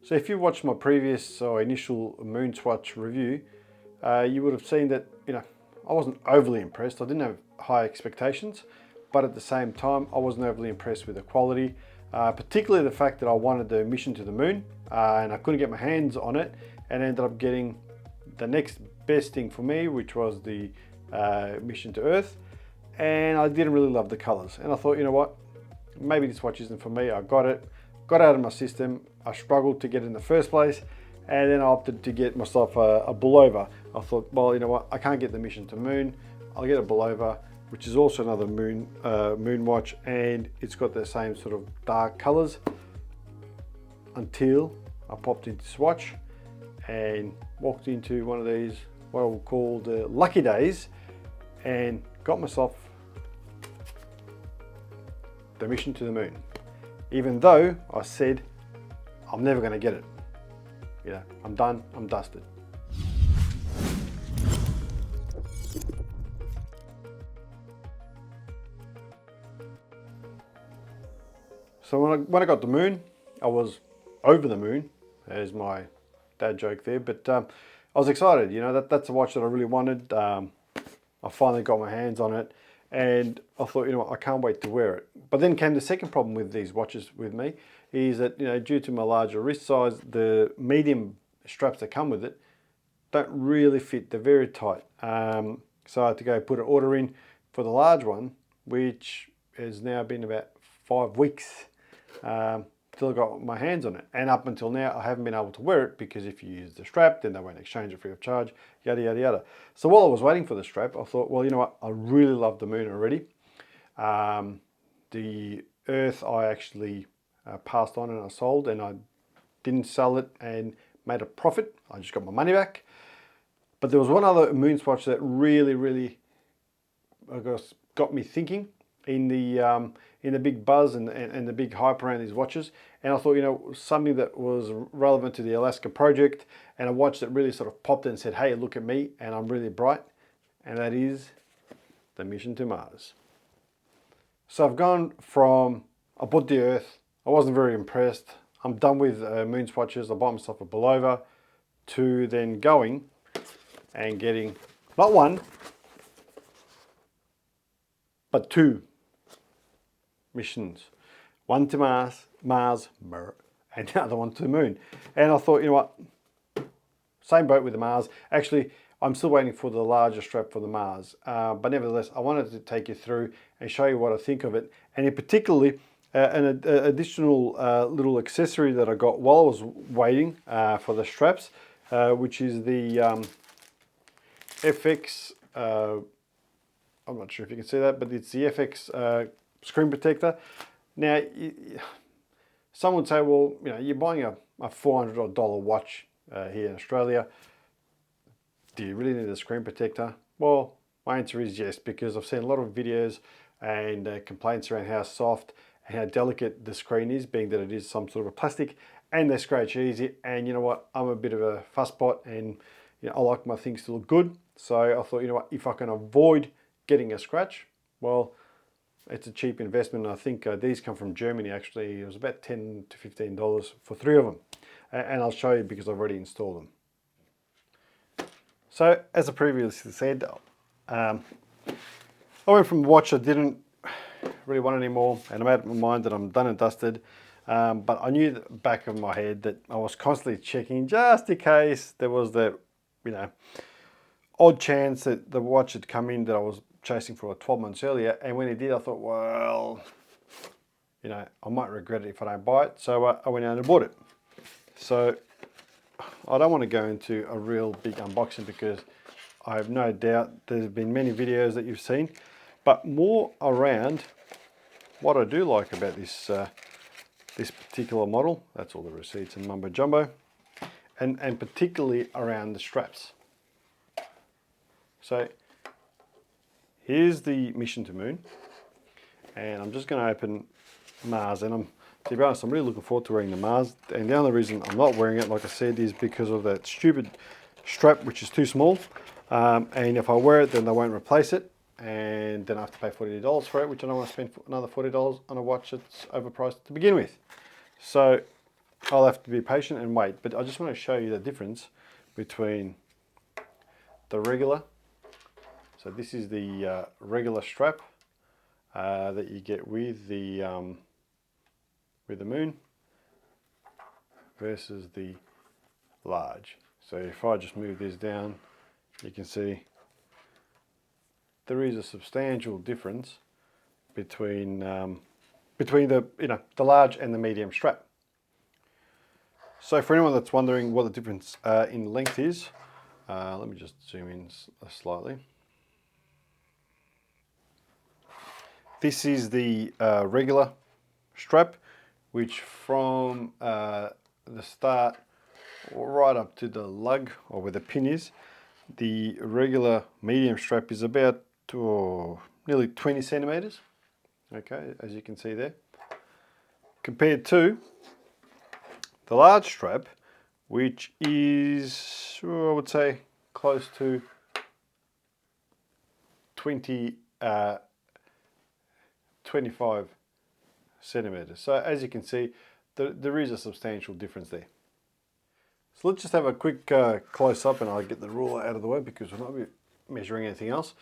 So if you watched my previous or initial moon swatch review, you would have seen that, I wasn't overly impressed. I didn't have high expectations, but at the same time, I wasn't overly impressed with the quality, particularly the fact that I wanted the mission to the moon and I couldn't get my hands on it, and ended up getting the next best thing for me, which was the mission to Earth. And I didn't really love the colors. And I thought, you know what, maybe this watch isn't for me. I got it, got out of my system. I struggled to get it in the first place, and then I opted to get myself a pullover. I thought, well, you know what, I can't get the mission to moon. I'll get a pullover, which is also another moon watch, and it's got the same sort of dark colors, until I popped into Swatch and walked into one of these, what I will call the lucky days, and got myself the mission to the moon. Even though I said, I'm never going to get it. I'm done, I'm dusted. So when I got the moon, I was over the moon. There's my dad joke there, but I was excited. That's a watch that I really wanted. I finally got my hands on it, and I thought, I can't wait to wear it. But then came the second problem with these watches with me, is that, due to my larger wrist size, the medium straps that come with it don't really fit. They're very tight. So I had to go put an order in for the large one, which has now been about 5 weeks till I got my hands on it. And up until now, I haven't been able to wear it, because if you use the strap, then they won't exchange it free of charge, yada, yada, yada. So while I was waiting for the strap, I thought, well, you know what, I really love the moon already. The Earth I actually passed on and I sold, and I didn't sell it and made a profit. I just got my money back. But there was one other moon swatch that really, really, I guess, got me thinking in the big buzz and the big hype around these watches. And I thought, something that was relevant to the Alaska project, and a watch that really sort of popped in and said, hey, look at me, and I'm really bright. And that is the mission to Mars. So I've gone from, I bought the Earth, I wasn't very impressed, I'm done with moon swatches, I bought myself a pullover, to then going and getting not one, but 2 missions. One to Mars, and the other one to the moon. And I thought, you know what, same boat with the Mars. Actually, I'm still waiting for the larger strap for the Mars. But nevertheless, I wanted to take you through and show you what I think of it. And in particularly, an additional little accessory that I got while I was waiting for the straps, which is the FX, I'm not sure if you can see that, but it's the FX screen protector. Now, some would say, well, you're buying a $400 watch here in Australia. Do you really need a screen protector? Well, my answer is yes, because I've seen a lot of videos and complaints around how soft and how delicate the screen is, being that it is some sort of a plastic, and they scratch easy. And you know what, I'm a bit of a fusspot, and I like my things to look good. So I thought, you know what, if I can avoid getting a scratch, well, it's a cheap investment. I think these come from Germany actually. It was about $10 to $15 for 3 of them. And I'll show you because I've already installed them. So as I previously said, I went from a watch I didn't really want anymore, and I'm out of my mind that I'm done and dusted. But I knew the back of my head that I was constantly checking just in case there was the, odd chance that the watch had come in that I was chasing for 12 months earlier. And when it did, I thought, well, I might regret it if I don't buy it. So I went out and bought it. So I don't want to go into a real big unboxing, because I have no doubt there's been many videos that you've seen, but more around what I do like about this this particular model. That's all the receipts and mumbo jumbo, and particularly around the straps. So here's the mission to moon, and I'm just going to open Mars, and to be honest, I'm really looking forward to wearing the Mars. And the only reason I'm not wearing it, like I said, is because of that stupid strap, which is too small. And if I wear it, then they won't replace it, and then I have to pay $40 for it, which I don't want to spend another $40 on a watch that's overpriced to begin with. So I'll have to be patient and wait, but I just want to show you the difference between the regular. So this is the regular strap that you get with the Moon versus the large. So if I just move this down, you can see there is a substantial difference between the the large and the medium strap. So for anyone that's wondering what the difference in length is, let me just zoom in slightly. This is the regular strap, which from the start right up to the lug, or where the pin is, the regular medium strap is about nearly 20 centimeters. Okay, as you can see there, compared to the large strap, which is, I would say, close to 25 centimeters. So as you can see, there is a substantial difference there. So let's just have a quick close-up, and I'll get the ruler out of the way because we're not measuring anything else.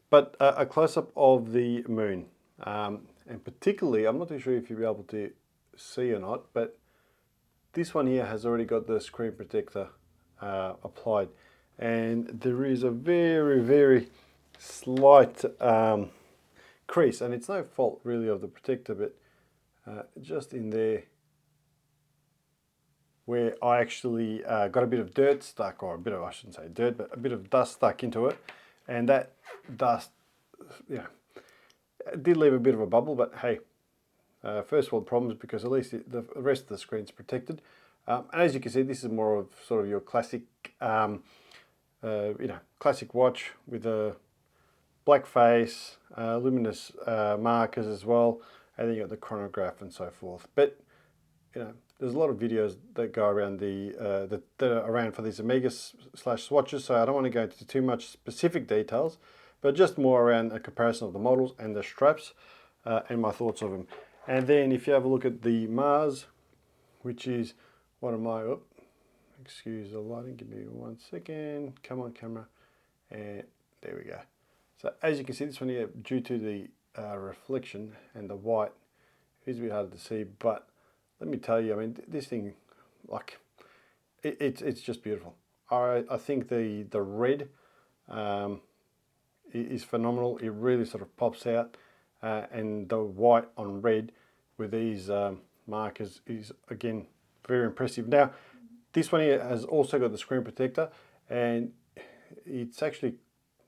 But a close-up of the Moon. And particularly, I'm not too sure if you'll be able to see or not, but this one here has already got the screen protector applied. And there is a very, very slight crease, and it's no fault really of the protector, but just in there where I actually got a bit of dirt stuck, or a bit of, I shouldn't say dirt, but a bit of dust stuck into it. And that dust, it did leave a bit of a bubble, but hey, first world problems, because at least the rest of the screen's protected. And as you can see, this is more of sort of your classic, classic watch with a black face, luminous markers as well, and then you got the chronograph and so forth. But there's a lot of videos that go around that are around for these Omega/Swatches, so I don't want to go into too much specific details, but just more around a comparison of the models and the straps and my thoughts of them. And then if you have a look at the Mars, which is one of my, excuse the lighting, give me 1 second, come on camera, and there we go. So as you can see, this one here, due to the reflection and the white, is a bit hard to see, but let me tell you, I mean, this thing, like, it's just beautiful. I think the red is phenomenal. It really sort of pops out, and the white on red with these markers is, again, very impressive. Now, this one here has also got the screen protector, and it's actually,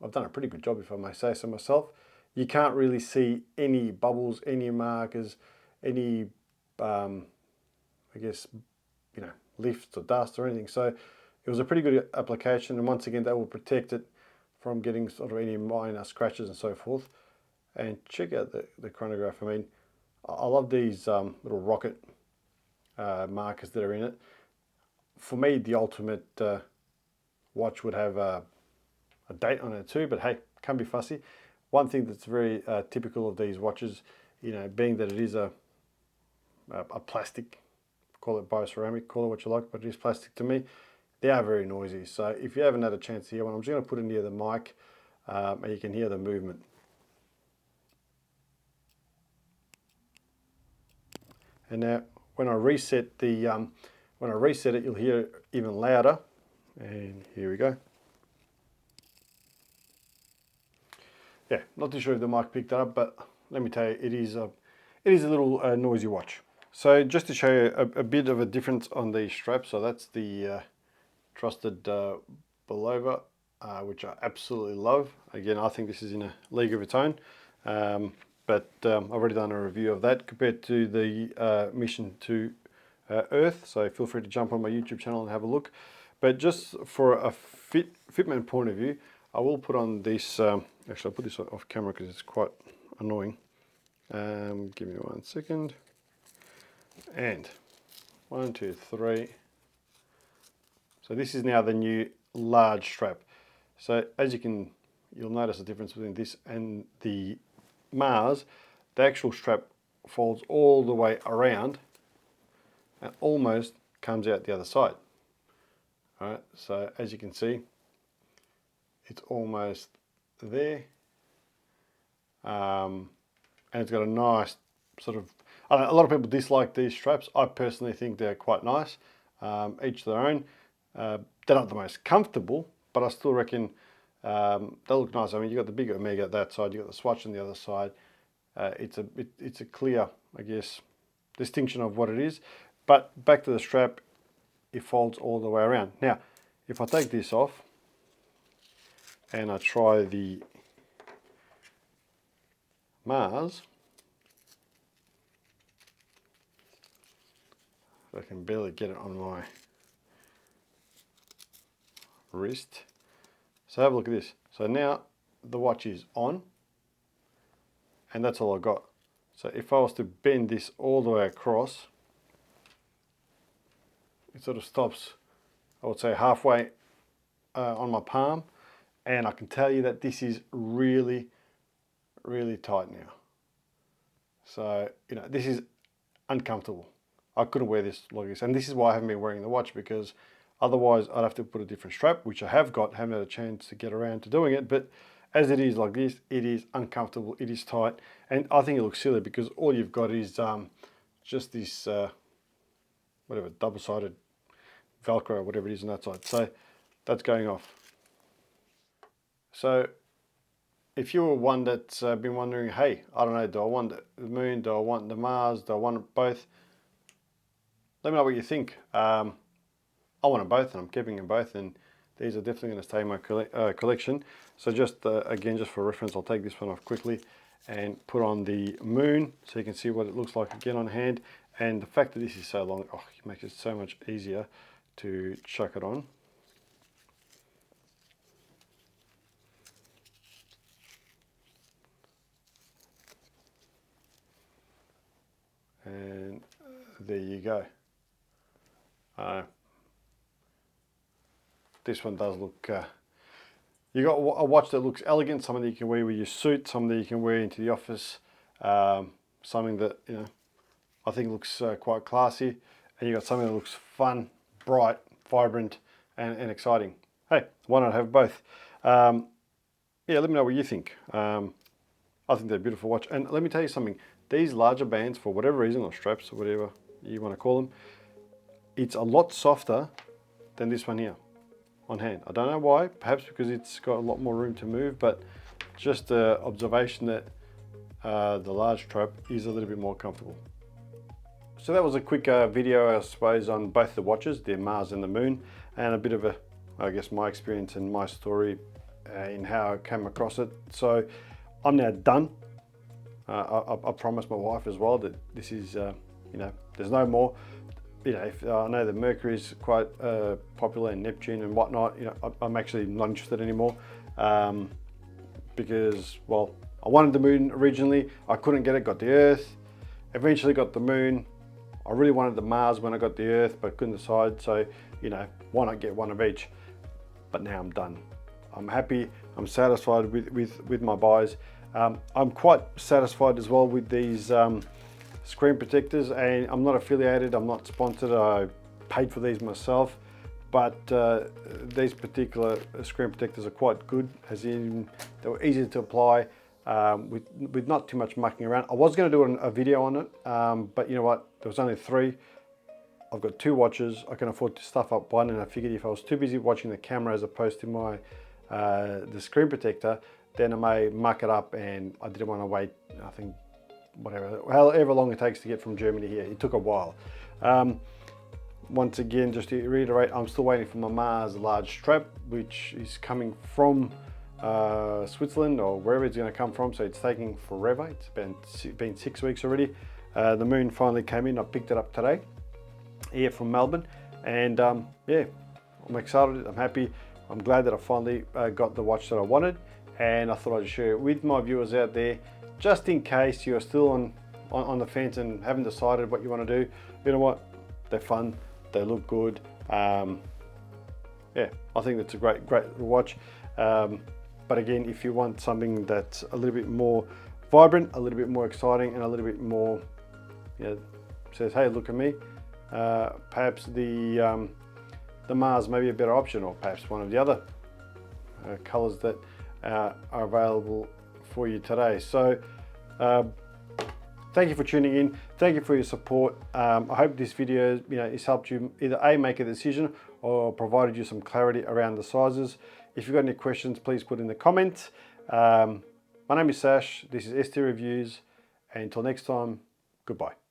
I've done a pretty good job, if I may say so myself. You can't really see any bubbles, any markers, any I guess, lifts or dust or anything. So it was a pretty good application, and once again, that will protect it from getting sort of any minor scratches and so forth. And check out the chronograph. I mean, I love these little rocket markers that are in it. For me, the ultimate watch would have a date on it too, but hey, can't be fussy. One thing that's very typical of these watches, being that it is a plastic, call it bioceramic, call it what you like, but it is plastic to me, they are very noisy. So if you haven't had a chance to hear one, I'm just going to put it near the mic, and you can hear the movement. And now when I reset it, you'll hear it even louder. And here we go. Yeah, not too sure if the mic picked that up, but let me tell you, it is a little noisy watch. So just to show you a bit of a difference on the strap, so that's the trusted Bulova, which I absolutely love. Again, I think this is in a league of its own, but I've already done a review of that compared to the mission to Earth, so feel free to jump on my YouTube channel and have a look. But just for a fitment point of view, I will put on this, actually I'll put this off camera because it's quite annoying. Give me 1 second. And 1, 2, 3. So this is now the new large strap. So as you'll notice the difference between this and the Mars. The actual strap folds all the way around and almost comes out the other side. All right, so as you can see, it's almost there. And it's got a nice sort of, I don't know, a lot of people dislike these straps. I personally think they're quite nice. Each their own. They're not the most comfortable, but I still reckon they look nice. I mean, you got the big Omega at that side, you got the Swatch on the other side. It's a clear, I guess, distinction of what it is. But back to the strap, it folds all the way around. Now, if I take this off and I try the Mars, I can barely get it on my wrist. So have a look at this. So now the watch is on, and that's all I got. So if I was to bend this all the way across, it sort of stops, I would say, halfway on my palm, and I can tell you that this is really, really tight now. So, you know, this is uncomfortable. I couldn't wear this like this, and this is why I haven't been wearing the watch, because otherwise I'd have to put a different strap, which I have got, haven't had a chance to get around to doing it, but as it is like this, it is uncomfortable, it is tight, and I think it looks silly because all you've got is just this, whatever, double-sided Velcro, whatever it is on that side. So that's going off. So if you're one that's been wondering, hey, I don't know, do I want the Moon, do I want the Mars, do I want both? Let me know what you think. I want them both, and I'm keeping them both, and these are definitely going to stay in my collection. So just again, just for reference, I'll take this one off quickly and put on the Moon so you can see what it looks like again on hand. And the fact that this is so long, it makes it so much easier to chuck it on. And there you go. This one does look, you got a watch that looks elegant, something that you can wear with your suit, something that you can wear into the office, something that, you know, I think looks quite classy, and you got something that looks fun, bright, vibrant, and exciting. Hey, why not have both? Yeah, let me know what you think. I think they're a beautiful watch, and let me tell you something. These larger bands, for whatever reason, or straps, or whatever you want to call them, it's a lot softer than this one here on hand. I don't know why, perhaps because it's got a lot more room to move, but just the observation that the large strap is a little bit more comfortable. So that was a quick video, I suppose, on both the watches, the Mars and the Moon, and a bit of a, I guess, my experience and my story in how I came across it. So I'm now done. I promised my wife as well that this is, you know, there's no more. You know, if I know that Mercury is quite popular, and Neptune and whatnot, you know, I'm actually not interested anymore, because, well, I wanted the Moon originally, I couldn't get it, got the Earth, eventually got the Moon. I really wanted the Mars when I got the Earth, but couldn't decide, so, you know, why not get one of each? But now I'm done. I'm happy, I'm satisfied with my buys. I'm quite satisfied as well with these screen protectors, and I'm not affiliated, I'm not sponsored, I paid for these myself, but these particular screen protectors are quite good, as in they were easy to apply, with not too much mucking around. I was going to do a video on it, but you know what, there was only 3. I've got 2 watches, I can afford to stuff up one, and I figured if I was too busy watching the camera as opposed to my the screen protector, then I may muck it up, and I didn't want to wait, I think, however long it takes to get from Germany here. It took a while. Once again, just to reiterate, I'm still waiting for my Mars large strap, which is coming from Switzerland or wherever it's going to come from, so it's taking forever. It's been 6 weeks already. The Moon finally came in. I picked it up today here from Melbourne, and yeah, I'm excited, I'm happy, I'm glad that I finally got the watch that I wanted, and I thought I'd share it with my viewers out there, just in case you're still on the fence and haven't decided what you want to do. You know what, they're fun, they look good. Yeah, I think that's a great watch. But again, if you want something that's a little bit more vibrant, a little bit more exciting, and a little bit more, you know, says, hey, look at me, perhaps the Mars may be a better option, or perhaps one of the other colors that are available for you today. So thank you for tuning in. Thank you for your support. I hope this video has helped you either A, make a decision, or provided you some clarity around the sizes. If you've got any questions, please put in the comments. My name is Sash, this is ST Reviews, and until next time, goodbye.